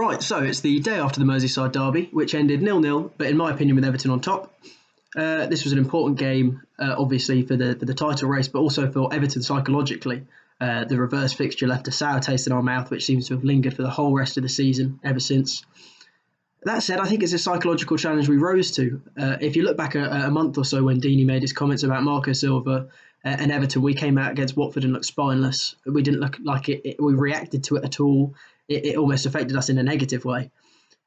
Right, so it's the day after the Merseyside derby, which ended 0-0, but in my opinion with Everton on top. This was an important game, obviously, for the title race, but also for Everton psychologically. The reverse fixture left a sour taste in our mouth, which seems to have lingered for the whole rest of the season ever since. That said, I think it's a psychological challenge we rose to. If you look back a month or so when Deeney made his comments about Marco Silva and Everton, we came out against Watford and looked spineless. We didn't look like we reacted to it at all. It almost affected us in a negative way.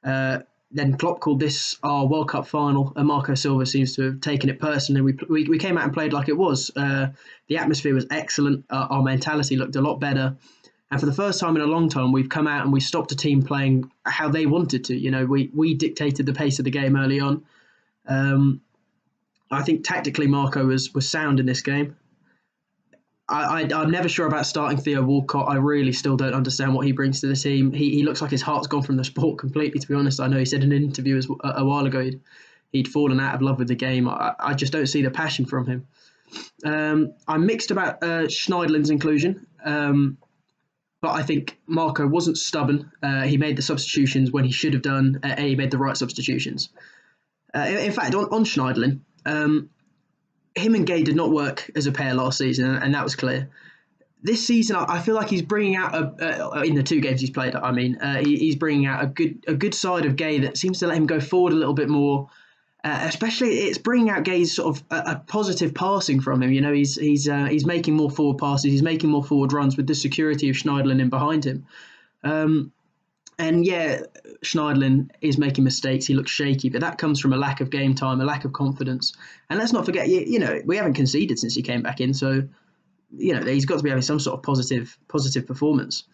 Then Klopp called this our World Cup final, and Marco Silva seems to have taken it personally. We came out and played like it was. The atmosphere was excellent. Our mentality looked a lot better. And for the first time in a long time, we've come out and we stopped a team playing how they wanted to. You know, we dictated the pace of the game early on. I think tactically Marco was sound in this game. I'm never sure about starting Theo Walcott. I really still don't understand what he brings to the team. He looks like his heart's gone from the sport completely, to be honest. I know he said in an interview a while ago he'd fallen out of love with the game. I just don't see the passion from him. I'm mixed about Schneiderlin's inclusion, but I think Marco wasn't stubborn. He made the substitutions when he should have done, and he made the right substitutions. In fact, on Schneiderlin, him and Gay did not work as a pair last season, and that was clear. This season, I feel like he's bringing out in the 2 games he's played. I mean, he's bringing out a good side of Gay that seems to let him go forward a little bit more. Especially, it's bringing out Gay's sort of a positive passing from him. You know, he's making more forward passes, he's making more forward runs with the security of Schneiderlin in behind him. And yeah, Schneiderlin is making mistakes. He looks shaky, but that comes from a lack of game time, a lack of confidence. And let's not forget, you know, we haven't conceded since he came back in, so you know he's got to be having some sort of positive performance.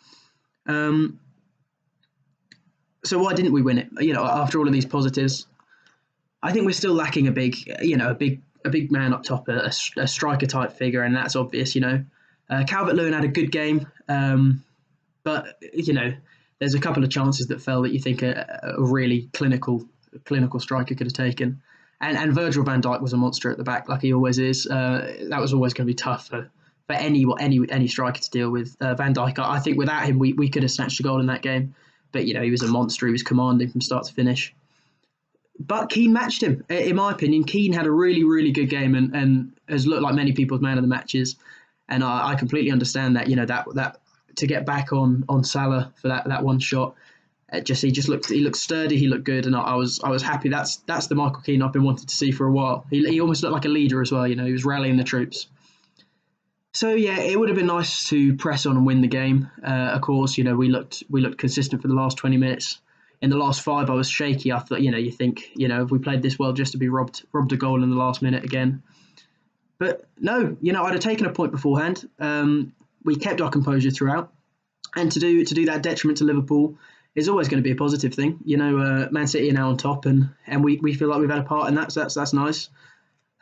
So why didn't we win it? You know, after all of these positives, I think we're still lacking a big man up top, a striker type figure, and that's obvious. You know, Calvert-Lewin had a good game, but you know, there's a couple of chances that fell that you think a really clinical striker could have taken. And Virgil van Dijk was a monster at the back, like he always is. That was always going to be tough for any striker to deal with. Van Dijk, I think without him, we could have snatched a goal in that game. But, you know, he was a monster. He was commanding from start to finish. But Keane matched him. In my opinion, Keane had a really, really good game and has looked like many people's man of the matches. And I completely understand that, you know, that to get back on Salah for that one shot, he looked sturdy, he looked good, and I was happy. That's the Michael Keane I've been wanting to see for a while. He almost looked like a leader as well, you know, he was rallying the troops. So yeah, it would have been nice to press on and win the game. Of course, you know, we looked consistent for the last 20 minutes. In the last 5, I was shaky. I thought, you know, you think, you know, if we played this well just to be robbed a goal in the last minute again. But no, you know, I'd have taken a point beforehand. We kept our composure throughout, and to do that detriment to Liverpool is always going to be a positive thing. You know, Man City are now on top, and we feel like we've had a part in that, so that's nice.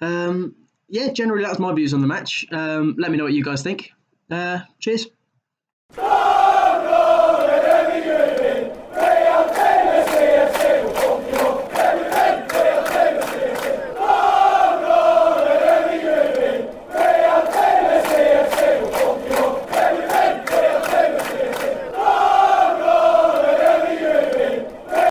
Yeah, generally that was my views on the match. Let me know what you guys think. Cheers.